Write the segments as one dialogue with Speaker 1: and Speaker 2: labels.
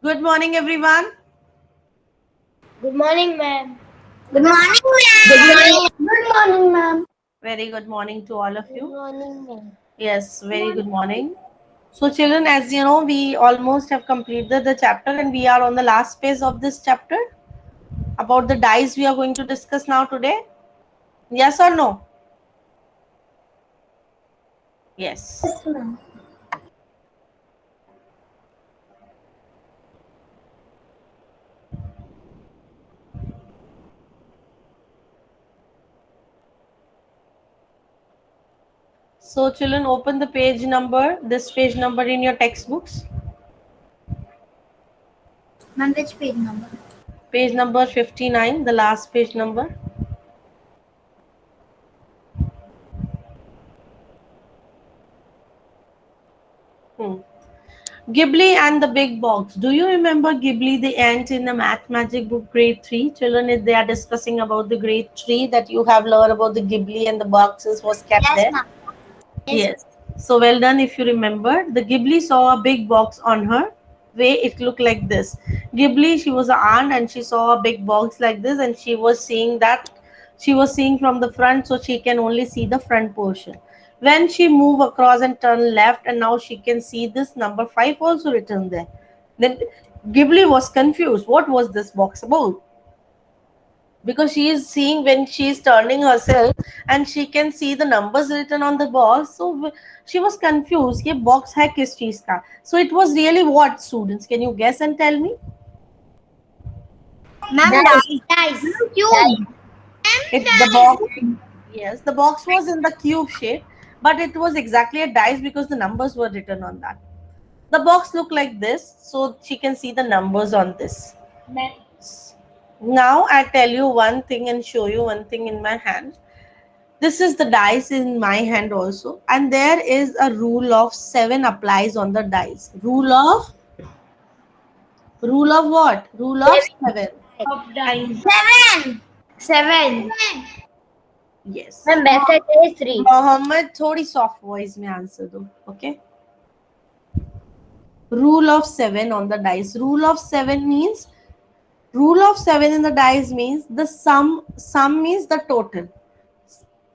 Speaker 1: Good morning, everyone.
Speaker 2: Good morning, ma'am.
Speaker 3: Good morning,
Speaker 2: Good
Speaker 3: ma'am.
Speaker 2: morning.
Speaker 3: Good morning, ma'am.
Speaker 1: Very good morning to all of
Speaker 2: Good
Speaker 1: you.
Speaker 2: morning, ma'am.
Speaker 1: Yes, very good morning. So, children, as you know, we almost have completed the chapter and we are on the last page of this chapter. About the dice we are going to discuss now today. Yes or no? Yes.
Speaker 3: Yes, ma'am.
Speaker 1: So, children, open the page number, this page number in your textbooks.
Speaker 3: Ma'am, which page number?
Speaker 1: Page number 59, the last page number. Hmm. Ghibli and the Big Box. Do you remember Ghibli, the ant in the Math Magic book, grade 3? Children, if they are discussing about the grade 3 that you have learned about the Ghibli and the boxes was kept
Speaker 3: Yes,
Speaker 1: there.
Speaker 3: ma'am.
Speaker 1: Yes. So well done if you remember. The Ghibli saw a big box on her way. It looked like this. Ghibli, she was an aunt and she saw a big box like this and she was seeing from the front so she can only see the front portion. When she moved across and turned left and now she can see this number 5 also written there. Then Ghibli was confused. What was this box about? Because she is seeing when she is turning herself and she can see the numbers written on the box, so she was confused ये box है किस चीज का. So it was really what, students, can you guess and tell me?
Speaker 3: Ma'am,
Speaker 2: Dice.
Speaker 3: dice.
Speaker 2: Dice.
Speaker 3: Cube.
Speaker 1: It the box, yes, the box was in the cube shape, but it was exactly a dice because the numbers were written on that. The box looked like this, so she can see the numbers on this. Now I tell you one thing and show you one thing in my hand. This is the dice in my hand also, and there is a rule of 7 applies on the dice. Rule of what? Rule of 7.
Speaker 2: Of dice.
Speaker 3: Seven.
Speaker 2: Seven.
Speaker 1: Yes.
Speaker 2: Ma'am, back side is 3.
Speaker 1: Mohammed, थोड़ी soft voice में answer दो. Okay. Rule of 7 on the dice. Rule of 7 in the dice means the sum means the total.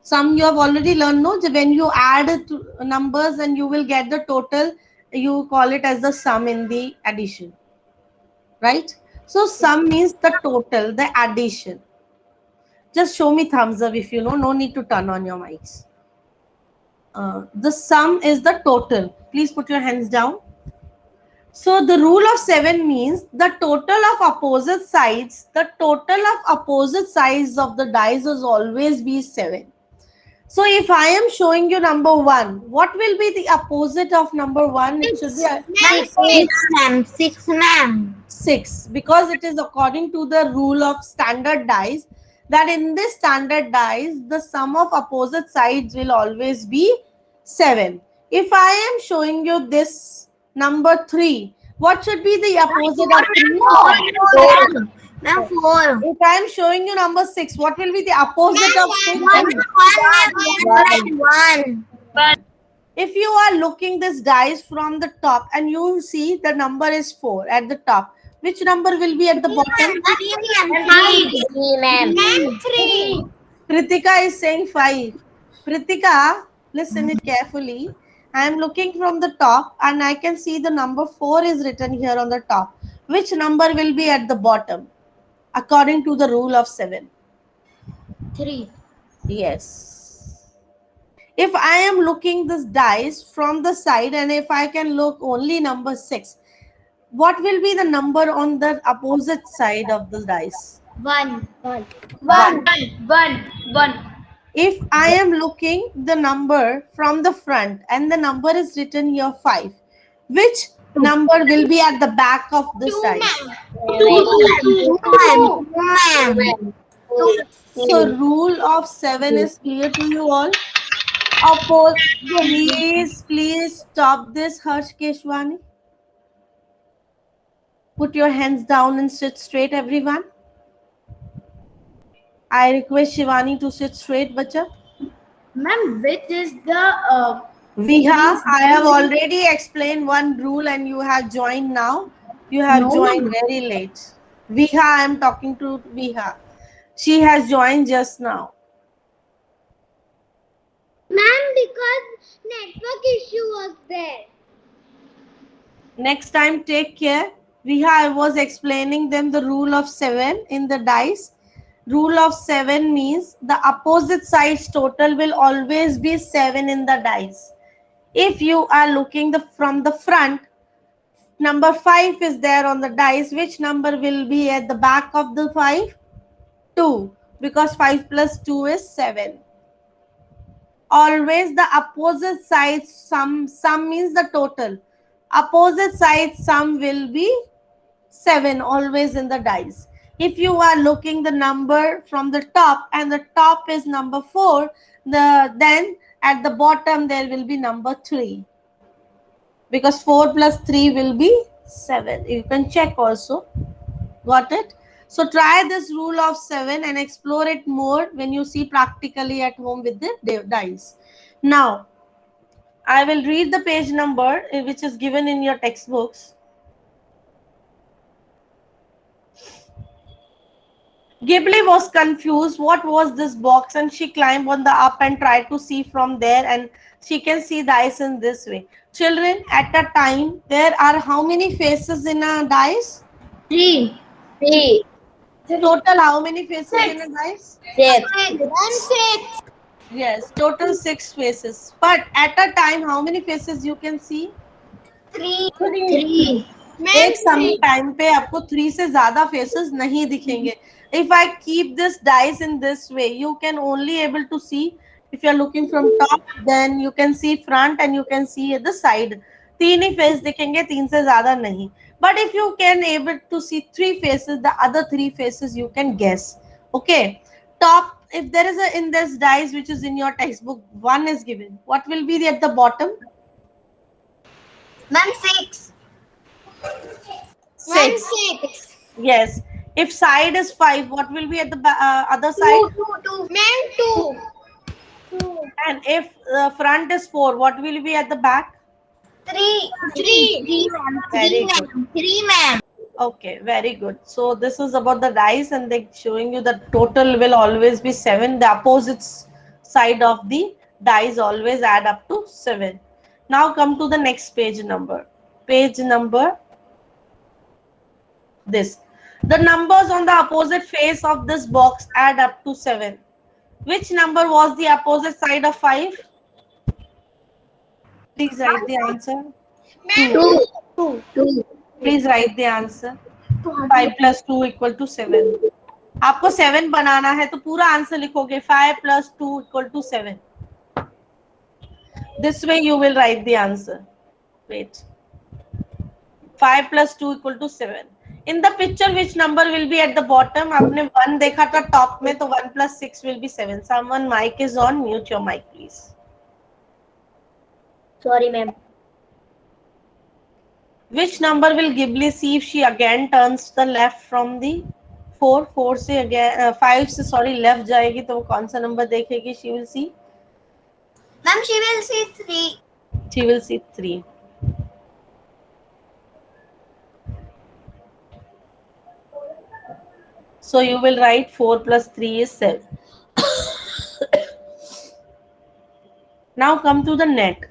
Speaker 1: Sum you have already learned, no? When you add numbers and you will get the total, you call it as the sum in the addition, right? So sum means the total, the addition. Just show me thumbs up if you know. No need to turn on your mics. The sum is the total. Please put your hands down. So the rule of 7 means the total of opposite sides. The total of opposite sides of the dice is always be 7. So if I am showing you number 1, what will be the opposite of number 1? It should be
Speaker 3: Six, ma'am. 6, ma'am.
Speaker 1: 6, because it is according to the rule of standard dice that in this standard dice the sum of opposite sides will always be 7. If I am showing you this number 3, what should be the opposite of 3?
Speaker 3: 4. Ma'am, 4.
Speaker 1: If I am showing you number 6, what will be the opposite of 6?
Speaker 3: 1.
Speaker 1: If you are looking this dice from the top and you see the number is 4 at the top, which number will be at the bottom?
Speaker 2: 3, ma'am.
Speaker 3: 3.
Speaker 1: Pritika is saying 5. Pritika, listen it carefully. I am looking from the top and I can see the number 4 is written here on the top. Which number will be at the bottom according to the rule of 7?
Speaker 3: 3.
Speaker 1: Yes. If I am looking this dice from the side and if I can look only number 6, what will be the number on the opposite side of the dice?
Speaker 3: 1.
Speaker 2: 1.
Speaker 1: 1.
Speaker 2: 1.
Speaker 1: If I am looking the number from the front and the number is written here 5, which number will be at the back of this dice?
Speaker 3: 2, ma'am.
Speaker 1: So rule of 7 is clear to you all. Please stop this, Harsh Keshwani. Put your hands down and sit straight, everyone. I request Shivani to sit straight, bacha.
Speaker 3: Ma'am, which is the
Speaker 1: Viha, I have already explained one rule and you have joined now. You have
Speaker 3: No,
Speaker 1: joined
Speaker 3: ma'am.
Speaker 1: very late. Viha, I am talking to Viha. She has joined just now.
Speaker 3: Ma'am, because network issue was there.
Speaker 1: Next time, take care. Viha, I was explaining them the rule of 7 in the dice. Rule of 7 means the opposite sides total will always be 7 in the dice. If you are looking from the front, number 5 is there on the dice. Which number will be at the back of the 5? 2, because 5 plus 2 is 7. Always the opposite side sum means the total. Opposite side sum will be 7 always in the dice. If you are looking the number from the top and the top is number 4, then at the bottom there will be number 3, because 4 plus 3 will be 7. You can check also. Got it? So try this rule of 7 and explore it more when you see practically at home with the dice. Now, I will read the page number which is given in your textbooks. Ghibli was confused. What was this box? And she climbed on the up and tried to see from there, and she can see dice in this way. Children, at a time, there are how many faces in a dice?
Speaker 2: 3. 3.
Speaker 1: Total, how many faces in a dice?
Speaker 2: 6.
Speaker 3: And 6.
Speaker 1: Yes, total 6 faces. But at a time, how many faces you can see?
Speaker 3: 3.
Speaker 2: 3.
Speaker 1: एक some time पे आपको 3 से ज्यादा faces नहीं दिखेंगे. If I keep this dice in this way, you can only able to see, if you are looking from top, then you can see front and you can see at the side. 3 he face दिखेंगे, 3 से ज्यादा नहीं. But if you can able to see 3 faces, the other 3 faces you can guess. Okay. Top, if there is a in this dice which is in your textbook, 1 is given. What will be at the bottom?
Speaker 3: Ma'am, 6.
Speaker 1: 6.
Speaker 3: 6.
Speaker 1: Yes. If side is 5, what will be at the other side?
Speaker 3: 2. Ma'am, 2.
Speaker 1: And if front is 4, what will be at the back?
Speaker 3: 3. 3.
Speaker 1: Very good.
Speaker 3: 3, ma'am.
Speaker 1: Okay, very good. So this is about the dice, and they're showing you the total will always be 7. The opposite side of the dice always add up to 7. Now come to the next page number. Page number this. The numbers on the opposite face of this box add up to 7. Which number was the opposite side of 5? Please write the answer.
Speaker 2: 2. 2.
Speaker 1: Please write the answer. 5 plus 2 equal to 7. आपको 7 बनाना है तो पूरा answer लिखोगे 5 plus 2 equal to 7. This way you will write the answer. Wait. 5 plus 2 equal to 7. In the picture, which number will be at the bottom? आपने 1 देखा था top में, तो 1 plus 6 will be 7. Someone mic is on. Mute your mic, please.
Speaker 2: Sorry, ma'am.
Speaker 1: Which number will Ghibli see if she again turns the left from the 4? 4 से again 5 से sorry left जाएगी तो वो कौन सा number देखेगी? She will see.
Speaker 3: Ma'am, she will see 3.
Speaker 1: She will see 3. So you will write 4 plus 3 is 7. Now come to the net.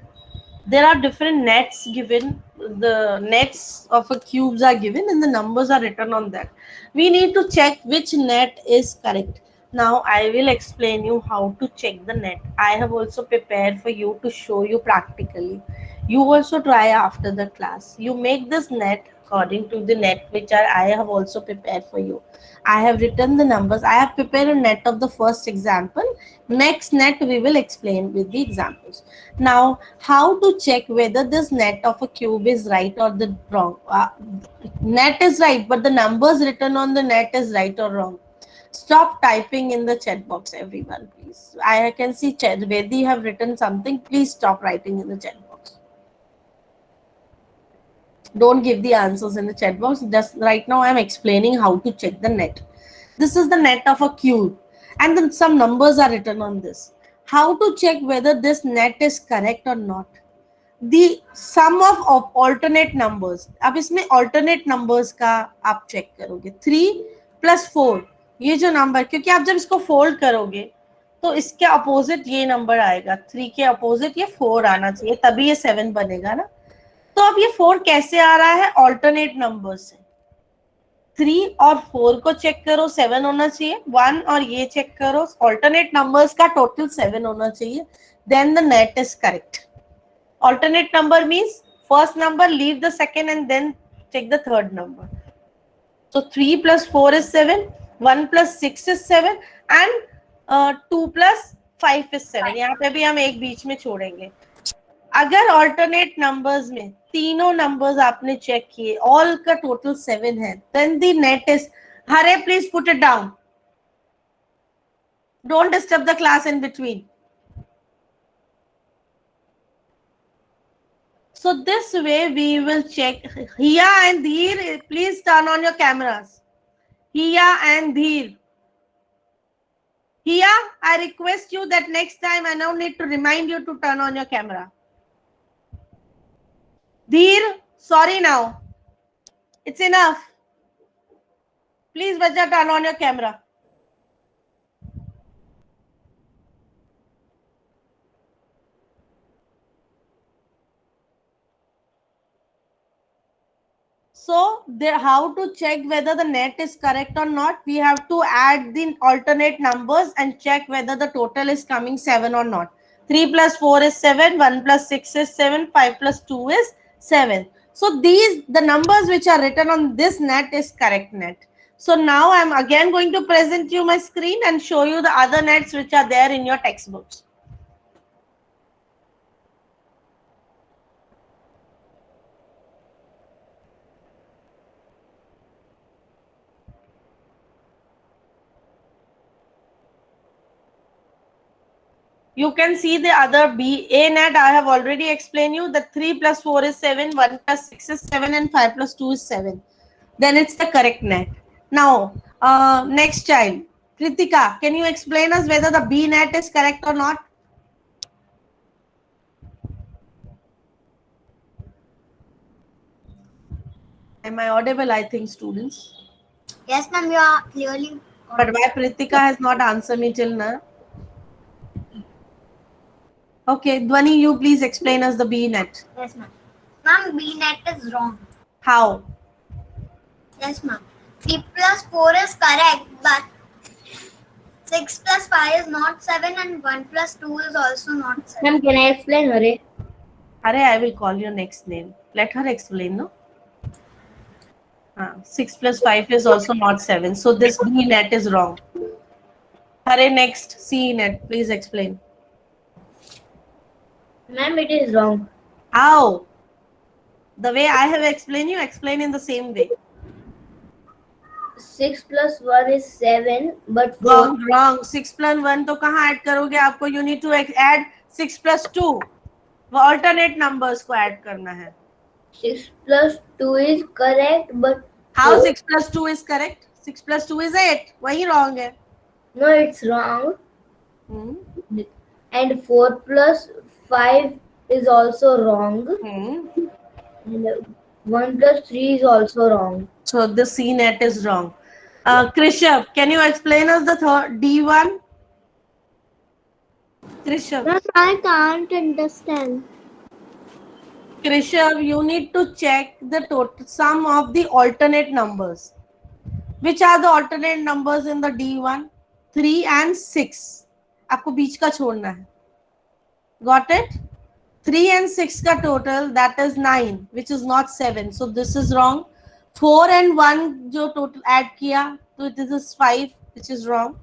Speaker 1: There are different nets given. The nets of a cubes are given and the numbers are written on that. We need to check which net is correct. Now I will explain you how to check the net. I have also prepared for you to show you practically. You also try after the class. You make this net according to the net which I have also prepared for you. I have written the numbers. I have prepared a net of the first example. Next net we will explain with the examples. Now, how to check whether this net of a cube is right or the wrong? Net is right, but the numbers written on the net is right or wrong. Stop typing in the chat box, everyone, please. I can see Vedi have written something. Please stop writing in the chat box. Don't give the answers in the chat box. Just right now I am explaining how to check the net. This is the net of a cube and then some numbers are written on this. How to check whether this net is correct or not? the sum of alternate numbers. अब इसमें alternate numbers का आप check करोगे. 3 plus 4, ये जो number, क्योंकि आप जब इसको फोल्ड करोगे तो इसके अपोजिट ये नंबर आएगा. 3 के अपोजिट ये 4 आना चाहिए, तभी ये 7 बनेगा ना. तो अब ये 4 कैसे आ रहा है? ऑल्टरनेट नंबर से. 3 और 4 को चेक करो, 7 होना चाहिए. 1 और ये चेक करो, ऑल्टरनेट नंबर्स का टोटल 7 होना चाहिए. Then the net is correct. Alternate number means first number, leave the second and then take the third number. So 3 plus 4 is 7, 1 plus 6 is 7 and 2 plus 5 is 7. यहाँ पे भी हम एक बीच में छोड़ेंगे. अगर alternate numbers में तीनों numbers आपने चेक किए, all का total 7 है, then the net is, Hare, please put it down. Don't disturb the class in between. So this way we will check. Hiya and Dheer, please turn on your cameras. Hiya and Dheer. Hiya, I request you that next time I now need to remind you to turn on your camera. Dheer, sorry now. It's enough. Please, Bajja, turn on your camera. So how to check whether the net is correct or not? We have to add the alternate numbers and check whether the total is coming 7 or not. 3 plus 4 is 7, 1 plus 6 is 7, 5 plus 2 is 7. So the numbers which are written on this net is correct net. So now I'm again going to present you my screen and show you the other nets which are there in your textbooks. You can see the other A net. I have already explained you that 3 plus 4 is 7, 1 plus 6 is 7 and 5 plus 2 is 7. Then it's the correct net. Now, next child. Kritika, can you explain us whether the B net is correct or not? Am I audible, I think, students?
Speaker 3: Yes, ma'am, you are clearly.
Speaker 1: But why Kritika has not answered me till now? Okay, Dhwani, you please explain us the B net.
Speaker 3: Yes, ma'am. Ma'am, B net is wrong.
Speaker 1: How?
Speaker 3: Yes, ma'am. 3 plus 4 is correct, but 6 plus 5 is not 7 and 1 plus 2 is also not 7.
Speaker 2: Ma'am, can I explain, Hare?
Speaker 1: Hare, I will call your next name. Let her explain, no? 6 plus 5 is also not 7. So this B net is wrong. Hare, next C net. Please explain.
Speaker 2: Ma'am, it is wrong.
Speaker 1: How? The way I have explained, you explain in the same way.
Speaker 2: 6 plus 1 is 7, but 4.
Speaker 1: Wrong. 6 plus 1 तो कहाँ add करोगे आपको? You need to add 6 plus 2. वो alternate numbers को add करना है.
Speaker 2: 6 plus 2 is correct, but
Speaker 1: How
Speaker 2: 4.
Speaker 1: 6 plus 2 is correct? 6 plus 2 is 8. वही wrong है.
Speaker 2: No, it's wrong. And 4 plus 5 is also wrong. And 1 plus 3 is also wrong.
Speaker 1: So the C net is wrong. Krishav, can you explain us the third D1? Krishav.
Speaker 3: Ma'am, I can't understand.
Speaker 1: Krishav, you need to check the total sum of the alternate numbers. Which are the alternate numbers in the D1? 3 and 6. आपको बीच का छोड़ना है. Got it? 3 and 6 का total, that is 9, which is not 7. So this is wrong. 4 and 1 जो total add किया, so this is 5, which is wrong.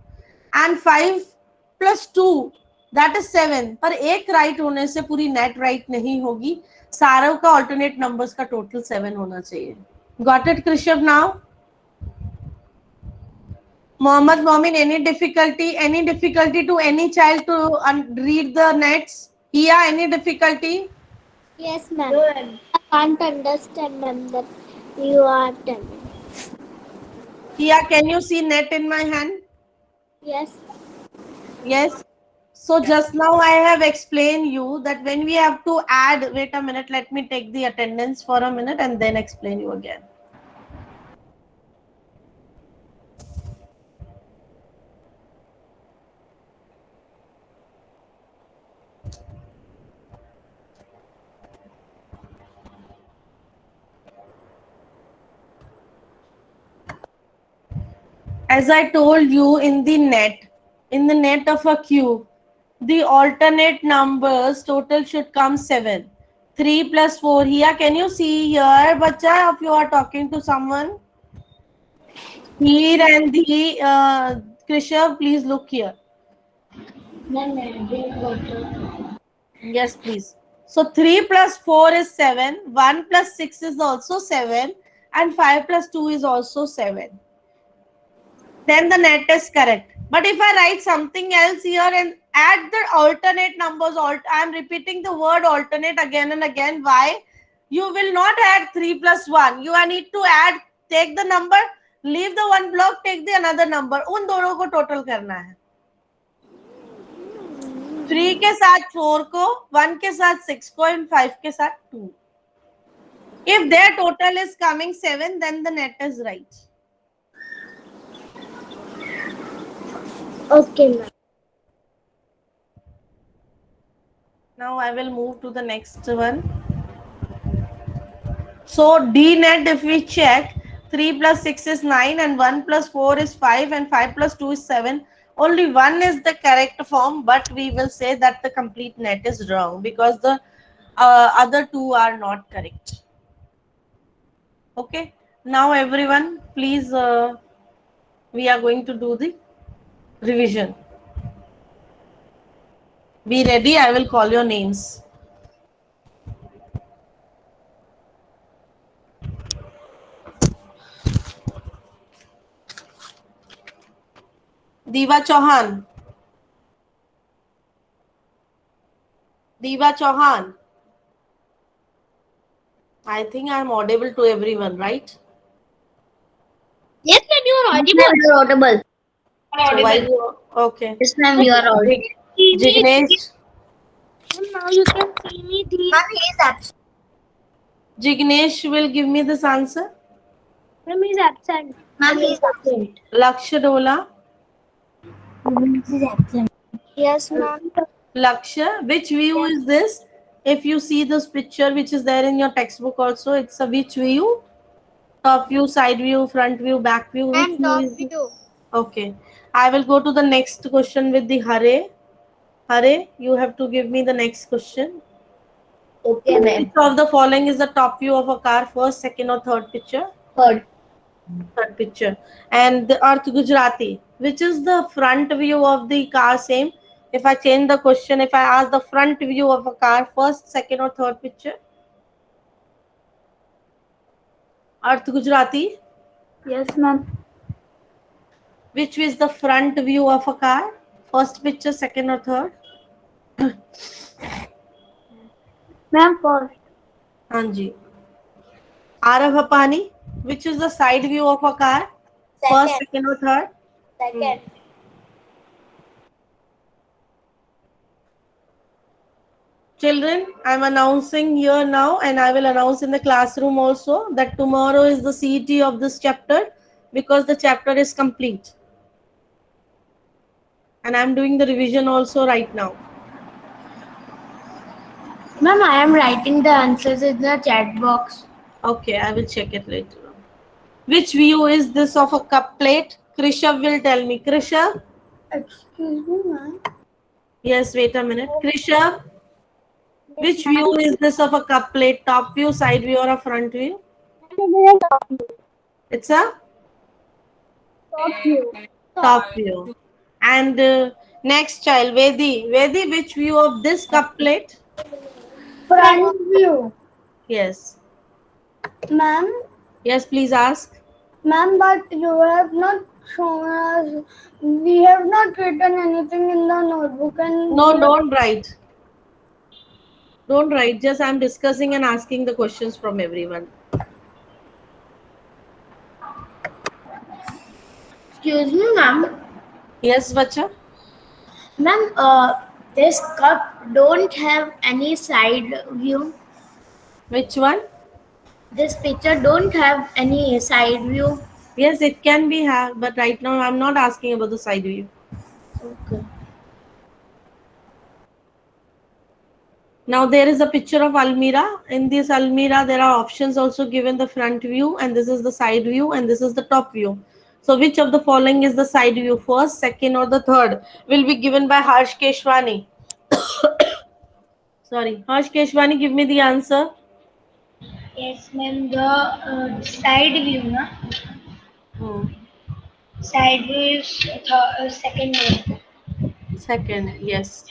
Speaker 1: And 5 plus 2, that is 7. पर एक right होने से पूरी net right नहीं होगी. सारों का alternate numbers का total 7 होना चाहिए. Got it, Krishav now? Mohammed Momin, any difficulty to any child to read the nets? Hiya, any difficulty?
Speaker 3: Yes, ma'am. I can't understand, ma'am, that you are telling.
Speaker 1: Hiya, can you see net in my hand?
Speaker 3: Yes.
Speaker 1: Yes. So just now I have explained you that when we have to add, wait a minute, let me take the attendance for a minute and then explain you again. As I told you, in the net of a cube, the alternate numbers total should come 7. 3 plus 4 here. Can you see here, bacha, if you are talking to someone? Here and the Krishav, please look here. Yes, please. So 3 plus 4 is 7. 1 plus 6 is also 7. And 5 plus 2 is also 7. Then the net is correct. But if I write something else here and add the alternate numbers, I am repeating the word alternate again and again. Why? You will not add 3 plus 1. You need to add, take the number, leave the one block, take the another number. उन दोनों को total करना है. 3 के साथ 4 को, 1 के साथ 6 को, and 5 के साथ 2. If their total is coming 7, then the net is right.
Speaker 2: Okay, ma'am.
Speaker 1: Now I will move to the next one. So D net, if we check, 3 plus 6 is 9 and 1 plus 4 is 5 and 5 plus 2 is 7. Only 1 is the correct form, but we will say that the complete net is wrong because the other two are not correct. Okay. Now everyone, please, we are going to do the revision. Be ready. I will call your names. Diva Chauhan. Diva Chauhan. I think I am audible to everyone, right?
Speaker 3: Yes, ma'am, you are
Speaker 2: Yes, ma'am, you are audible.
Speaker 1: So why you, okay.
Speaker 2: Yes, ma'am, you are audible.
Speaker 1: Jignesh.
Speaker 3: Now you can see me. Ma'am, he is absent.
Speaker 1: Jignesh will give me this answer.
Speaker 3: Ma'am, he is absent. Ma'am, he is absent.
Speaker 1: Lakshya Dola.
Speaker 3: He is absent. Yes, ma'am.
Speaker 1: Lakshya, which view is this? If you see this picture, which is there in your textbook also, it's a which view? Top view, side view, front view, back view. Which view
Speaker 3: Top
Speaker 1: is it?
Speaker 3: view.
Speaker 1: Okay. I will go to the next question with the Hare. Hare, you have to give me the next question.
Speaker 2: Okay, ma'am.
Speaker 1: Which of the following is the top view of a car? First, second, or third picture?
Speaker 2: Third.
Speaker 1: Third picture. And the Earth Gujarati, which is the front view of the car? Same. If I change the question, if I ask the front view of a car, first, second, or third picture? Earth Gujarati.
Speaker 2: Yes, ma'am.
Speaker 1: Which is the front view of a car? First picture, second, or third?
Speaker 2: Ma'am, first.
Speaker 1: Hanji. Arav Hapani, which is the side view of a car? First, second, or third?
Speaker 3: Second.
Speaker 1: Children, I'm announcing here now, and I will announce in the classroom also that tomorrow is the CET of this chapter because the chapter is complete. And I'm doing the revision also right now.
Speaker 2: Ma'am, I am writing the answers in the chat box.
Speaker 1: Okay, I will check it later on. Which view is this of a cup plate? Krishav will tell me. Krishav?
Speaker 2: Excuse me, ma'am.
Speaker 1: Yes, wait a minute. Krishav? Which view is this of a cup plate? Top view, side view, or a front view? It's a
Speaker 2: Top view.
Speaker 1: top view. And next child, Vedi. Vedi, which view of this cup plate?
Speaker 2: Front view.
Speaker 1: Yes.
Speaker 2: Ma'am,
Speaker 1: Yes, please ask.
Speaker 2: ma'am, but you have not shown us. We have not written anything in the notebook and
Speaker 1: No, don't write. Don't write. Just I'm discussing and asking the questions from everyone.
Speaker 2: Excuse me, ma'am.
Speaker 1: Yes, bacha.
Speaker 2: Ma'am, This cup don't have any side view.
Speaker 1: Which one?
Speaker 2: This picture don't have any side view.
Speaker 1: Yes, it can be have, but right now I'm not asking about the side view.
Speaker 2: Okay.
Speaker 1: Now there is a picture of Almira. In this Almira, there are options also given: the front view, and this is the side view, and this is the top view. So which of the following is the side view? First, second, or the third? Will be given by Harsh Keshwani. Sorry, Harsh Keshwani, give me the answer.
Speaker 2: Yes, ma'am. The side view, na?
Speaker 1: Hmm.
Speaker 2: Side view is second one.
Speaker 1: Second, yes.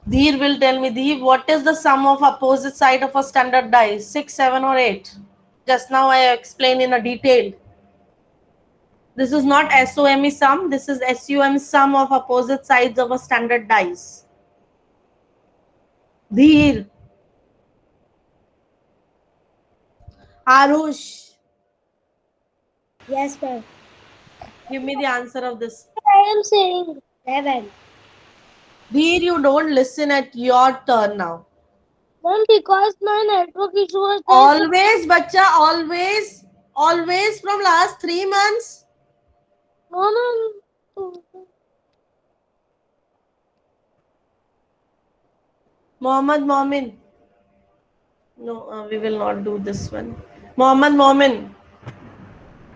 Speaker 1: Dheer will tell me, Dheer, what is the sum of opposite side of a standard die? 6, 7, or 8? Just now I explained in a detail. This is not SOME sum. This is SUM sum of opposite sides of a standard dice. Dheer. Arush.
Speaker 2: Yes, ma'am.
Speaker 1: Give me the answer of this.
Speaker 2: I am saying 7.
Speaker 1: Dheer, you don't listen at your turn now.
Speaker 2: Ma'am, because my network issue was there.
Speaker 1: Always, bacha, always. Always from last 3 months.
Speaker 2: No, ma'am.
Speaker 1: Mohammed Momin. No, we will not do this one. Mohammed Momin.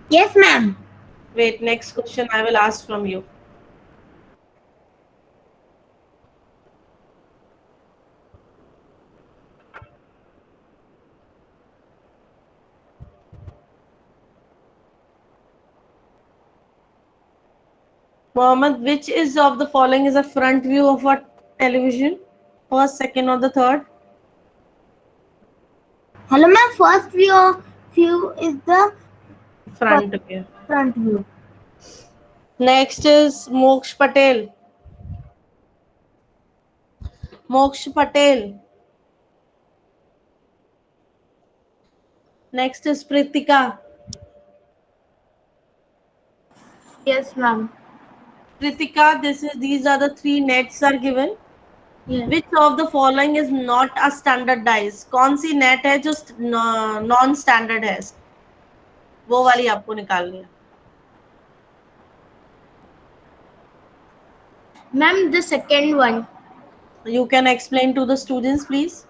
Speaker 2: Yes, ma'am.
Speaker 1: Wait, next question I will ask from you. Mohammed, which is of the following is a front view of a television? First, second, or the third?
Speaker 2: Hello, ma'am. First view is the
Speaker 1: Front. Okay.
Speaker 2: front view.
Speaker 1: Next is Moksh Patel. Moksh Patel. Next is Pritika.
Speaker 2: Yes, ma'am.
Speaker 1: Pritika, these are the 3 nets are given.
Speaker 2: Yes.
Speaker 1: Which of the following is not a standard dice? कौन सी net है जो non standard है? वो वाली आपको निकालनी है.
Speaker 2: Ma'am, the second one.
Speaker 1: You can explain to the students, please.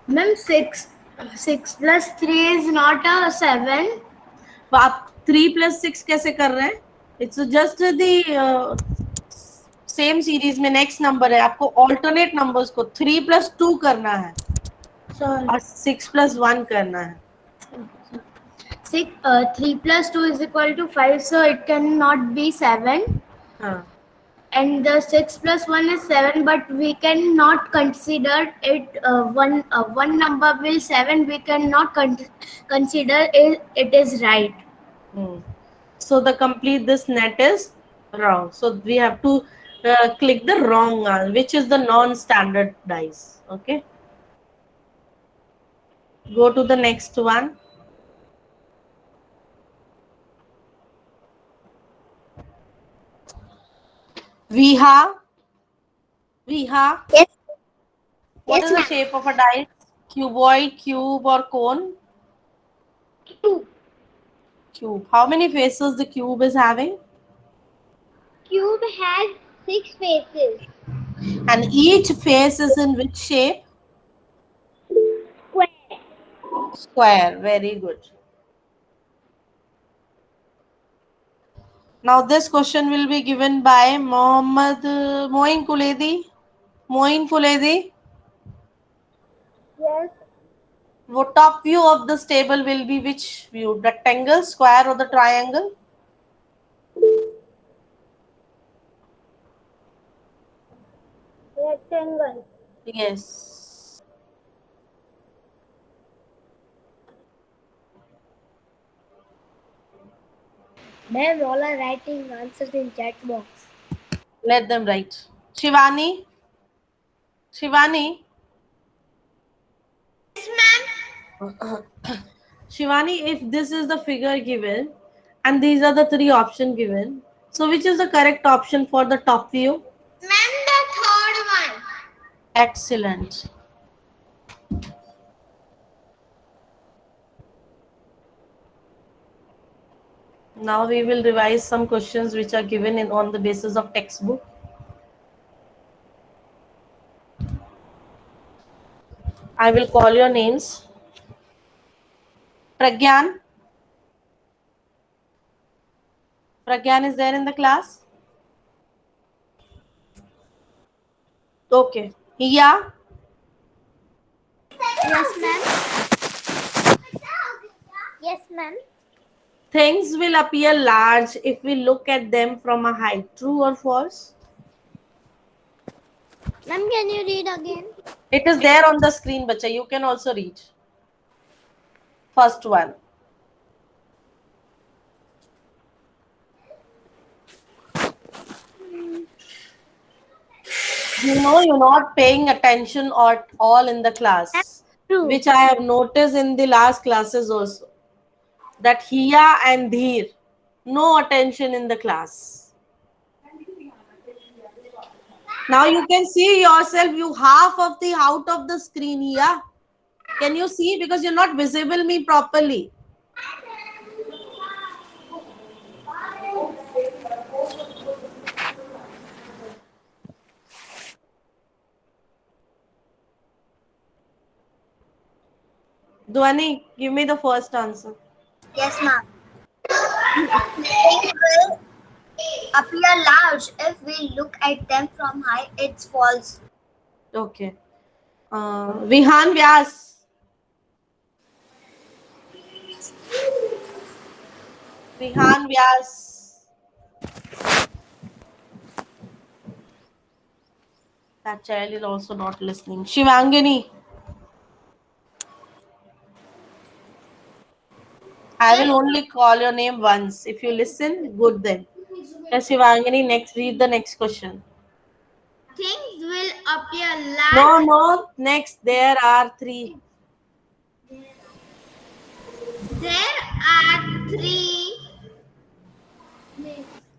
Speaker 2: Ma'am, 6 plus 3 is not a 7.
Speaker 1: तो आप 3 plus 6 कैसे कर रहे हैं? It's just the same series में नेक्स्ट नंबर है. आपको ऑल्टरनेट नंबर्स को 3 plus 2 करना है और 6 plus 1 करना है.
Speaker 2: 3 plus 2 is equal to 5, so it cannot be 7.
Speaker 1: हाँ.
Speaker 2: And the 6 plus 1 is 7, but we cannot consider it one number will 7. We cannot consider it is right.
Speaker 1: So the complete this net is wrong. So we have to click the wrong one, which is the non-standard dice. Okay. Go to the next one. Viha. Viha.
Speaker 2: Yes.
Speaker 1: What is the shape of a dice? Cuboid, cube, or cone? Cube. How many faces the cube is having?
Speaker 3: Cube has 6 faces.
Speaker 1: And each face is in which shape?
Speaker 3: Square.
Speaker 1: Square. Very good. Now this question will be given by Moin Kuledi. Moin Kuledi.
Speaker 2: Yes.
Speaker 1: What top view of this table will be which view? Rectangle, square, or the triangle?
Speaker 2: Rectangle.
Speaker 1: Yes.
Speaker 2: Ma'am, all are writing answers in chat box.
Speaker 1: Let them write. Shivani. Shivani.
Speaker 3: Yes, ma'am.
Speaker 1: Shivani, if this is the figure given and these are the three options given, so which is the correct option for the top view?
Speaker 3: Ma'am, the third one.
Speaker 1: Excellent. Now we will revise some questions which are given in on the basis of textbook. I will call your names. Pragyan. Pragyan is there in the class? Okay. Hiya.
Speaker 3: Yes, ma'am. Yes, ma'am.
Speaker 1: Things will appear large if we look at them from a height. True or false?
Speaker 3: Ma'am, can you read again?
Speaker 1: It is there on the screen, bacha. You can also read. First one. You know, you're not paying attention at all in the class,
Speaker 3: True.
Speaker 1: which I have noticed in the last classes also. That Hiya and Dheer, no attention in the class. Now you can see yourself, you half of the out of the screen here. Can you see? Because you're not visible me properly. Dhwani, give me the first answer.
Speaker 3: Yes, ma'am. Things will appear large if we look at them from high. It's false.
Speaker 1: Okay. Vihan Vyas. Vihan Vyas. That child is also not listening. Shivangini. I will only call your name once. If you listen, good then. Yes, Shivangini, next read the next question.
Speaker 3: Things will appear large.
Speaker 1: No, next there are three.
Speaker 3: There are three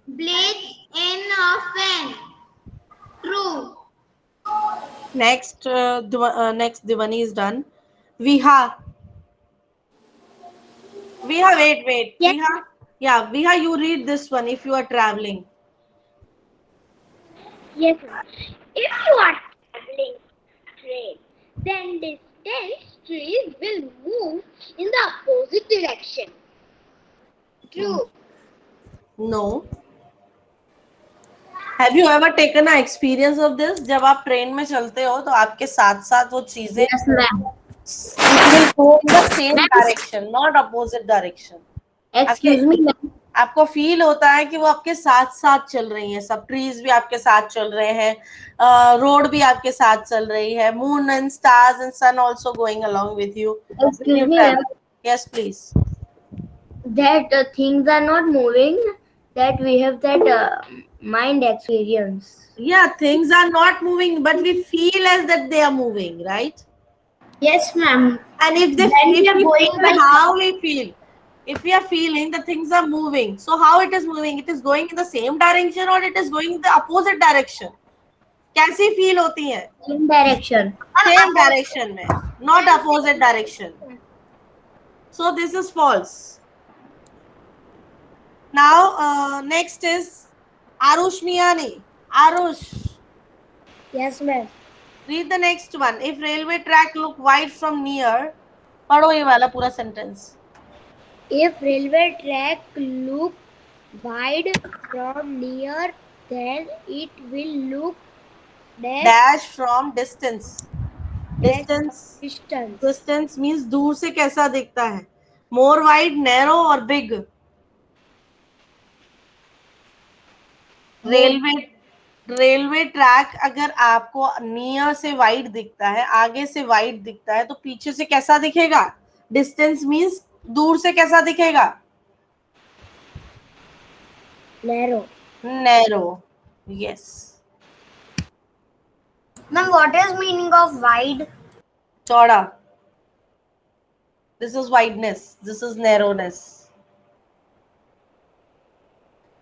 Speaker 3: blades in a fan. True.
Speaker 1: Next, next Divani is done. Viha. Viha, wait.
Speaker 2: Yes.
Speaker 1: Viha. Yeah, Viha, you read this one if you are traveling.
Speaker 2: Yes, ma'am. If you are traveling straight, then distance trees will move in the opposite direction. True.
Speaker 1: No. Have you ever taken an experience of this? जब आप train में चलते हो तो आपके साथ साथ वो चीजें
Speaker 2: Yes, ma'am.
Speaker 1: it will go in the same direction, not opposite direction.
Speaker 2: Excuse me, ma'am.
Speaker 1: आपको फील होता है कि वो आपके साथ साथ चल रही हैं, सब ट्रीज भी आपके साथ चल रहे हैं, रोड भी आपके साथ चल रही है, moon and stars and sun also going along with you.
Speaker 2: Excuse me, ma'am.
Speaker 1: Yes, please.
Speaker 2: That things are not moving. That we have that mind experience.
Speaker 1: Yeah, things are not moving, but we feel as that they are moving, right?
Speaker 3: Yes, ma'am.
Speaker 1: And if they
Speaker 2: When we
Speaker 1: if
Speaker 2: are
Speaker 1: we
Speaker 2: going
Speaker 1: feel
Speaker 2: by-
Speaker 1: how we feel, if we are feeling the things are moving, so how it is moving? It is going in the same direction or it is going in the opposite direction? कैसी feel होती है?
Speaker 2: Same direction.
Speaker 1: Same direction में, not opposite direction. So this is false. Now next is Arush Miani. Arush,
Speaker 2: Yes, ma'am.
Speaker 1: read the next one. If railway track look wide from near, पढ़ो ये वाला पूरा sentence.
Speaker 2: If railway track look wide from near, then it will look
Speaker 1: Dash from distance. Distance.
Speaker 2: distance.
Speaker 1: Distance means दूर से कैसा दिखता है. More wide, narrow or big. Railway track अगर आपको नियर से वाइड दिखता है, आगे से वाइड दिखता है, तो पीछे से कैसा दिखेगा? डिस्टेंस मींस दूर से कैसा दिखेगा? Narrow. Yes.
Speaker 3: Ma'am, what is meaning of wide?
Speaker 1: चौड़ा. This is wideness. This is narrowness.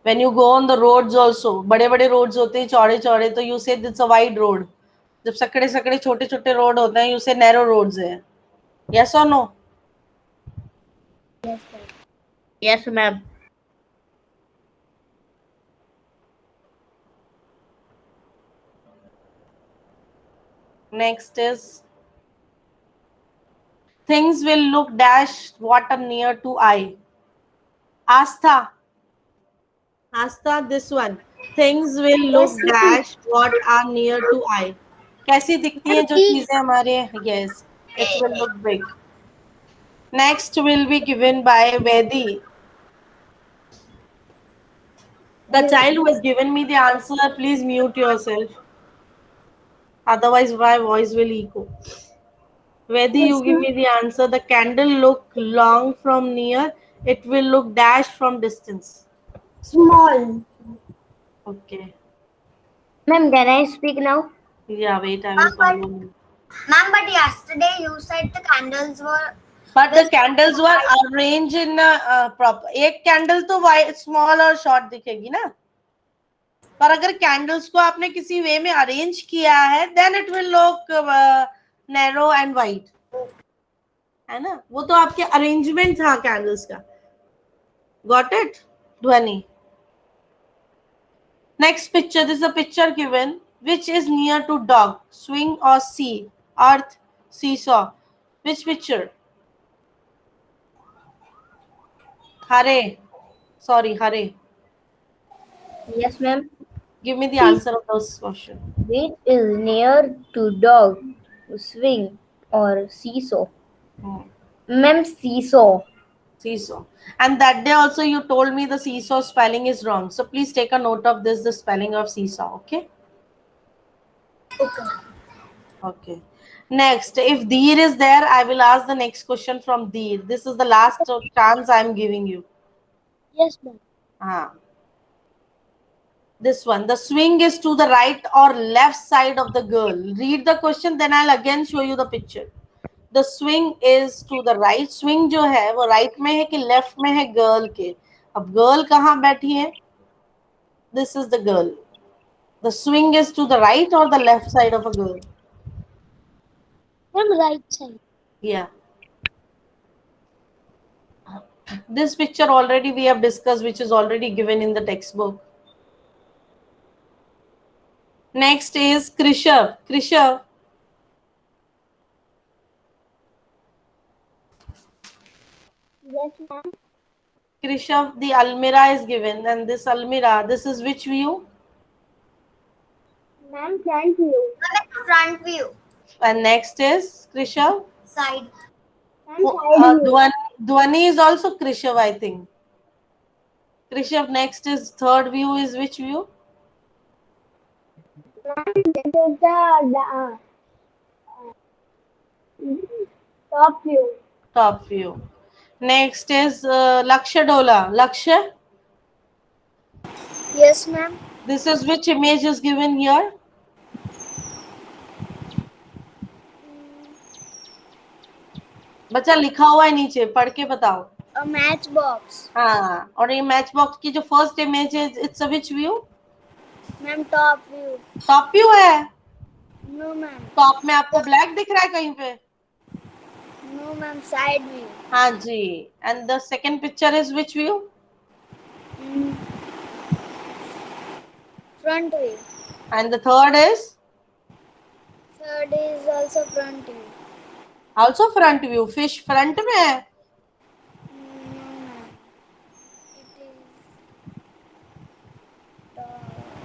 Speaker 1: When you go on the roads also, बड़े बड़े roads होते हैं चौड़े चौड़े, तो you say it's a wide road. जब सकड़े सकड़े छोटे छोटे road होते हैं, you say narrow roads है. Yes or no?
Speaker 2: Yes, ma'am.
Speaker 4: Yes, ma'am.
Speaker 1: Next is things will look dash what are near to eye. Astha. Astha, this one. Things will look
Speaker 2: Yes, ma'am.
Speaker 1: dash what are near to eye. कैसी दिखती हैं जो चीजें हमारे? Yes, it will look big. Next will be given by Vedi. The child who has given me the answer, please mute yourself. Otherwise, my voice will echo. Vedi, you give me the answer. The candle look long from near. It will look dash from distance.
Speaker 2: Small.
Speaker 1: Okay.
Speaker 4: Ma'am, can I speak now?
Speaker 1: Yeah, wait, I will follow you.
Speaker 3: Ma'am, but yesterday you said the candles were.
Speaker 1: But the candles were arranged in a proper. एक candle तो white, small और short दिखेगी ना. पर अगर candles को आपने किसी way में arrange किया है, then it will look narrow and wide. है ना? वो तो आपके arrangement था candles का. Got it, Dhwani? Next picture. This is a picture given. Which is near to dog? Swing or sea? Earth, seesaw. Which picture? Hare. Sorry, Hare.
Speaker 4: Yes, ma'am.
Speaker 1: Give me the answer of those questions.
Speaker 4: Which is near to dog, swing, or seesaw? Ma'am, seesaw.
Speaker 1: Seesaw. And that day also you told me the seesaw spelling is wrong. So please take a note of this, the spelling of seesaw. Okay?
Speaker 3: Okay.
Speaker 1: Okay. Next, if Dheer is there, I will ask the next question from Dheer. This is the last chance I am giving you.
Speaker 2: Yes, ma'am.
Speaker 1: This one. The swing is to the right or left side of the girl. Read the question, then I'll again show you the picture. The swing is to the right. Swing जो है वो right में है कि left में है girl के. अब girl कहाँ बैठी है? This is the girl. The swing is to the right or the left side of a girl?
Speaker 2: Ma'am, right side.
Speaker 1: Yeah. This picture already we have discussed, which is already given in the textbook. Next is Krishav. Krishav.
Speaker 2: Yes, ma'am.
Speaker 1: Krishav, the almirah is given, and this almirah, this is which view?
Speaker 2: Ma'am, front view.
Speaker 3: Ma'am, it's front view.
Speaker 1: And next is Krishav.
Speaker 3: Side.
Speaker 2: Ma'am, side view.
Speaker 1: Dhwani is also Krishav, I think. Krishav, next is third view is which view?
Speaker 2: Ma'am, this is the top view.
Speaker 1: Top view. Next is Lakshya Dola. Lakshya,
Speaker 2: Yes, ma'am.
Speaker 1: this is which image is given here? बच्चा लिखा हुआ है नीचे, पढ़ के बताओ.
Speaker 2: A matchbox.
Speaker 1: हाँ, और ये मैच बॉक्स की जो फर्स्ट इमेज है, it's which view?
Speaker 2: Ma'am, top view.
Speaker 1: Top view है.
Speaker 2: No, ma'am.
Speaker 1: टॉप में आपको ब्लैक दिख रहा है कहीं पे?
Speaker 2: No, ma'am, side view.
Speaker 1: हाँ जी. And the second picture is which view?
Speaker 2: Mm. Front view.
Speaker 1: And the third is
Speaker 2: Third is also front view.
Speaker 1: also front view. Fish front में है.
Speaker 2: No, ma'am. It is.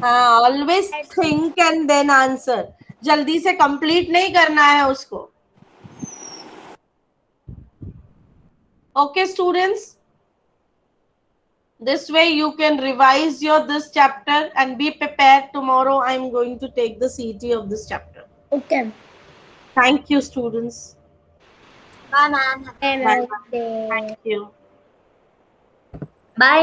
Speaker 1: हाँ, always think and then answer. जल्दी से complete नहीं करना है उसको. Okay, students. This way you can revise your this chapter and be prepared. Tomorrow I am going to take the CET of this chapter.
Speaker 2: Okay.
Speaker 1: Thank you, students.
Speaker 3: Bye, ma'am.
Speaker 1: Bye. Thank you.
Speaker 4: Bye.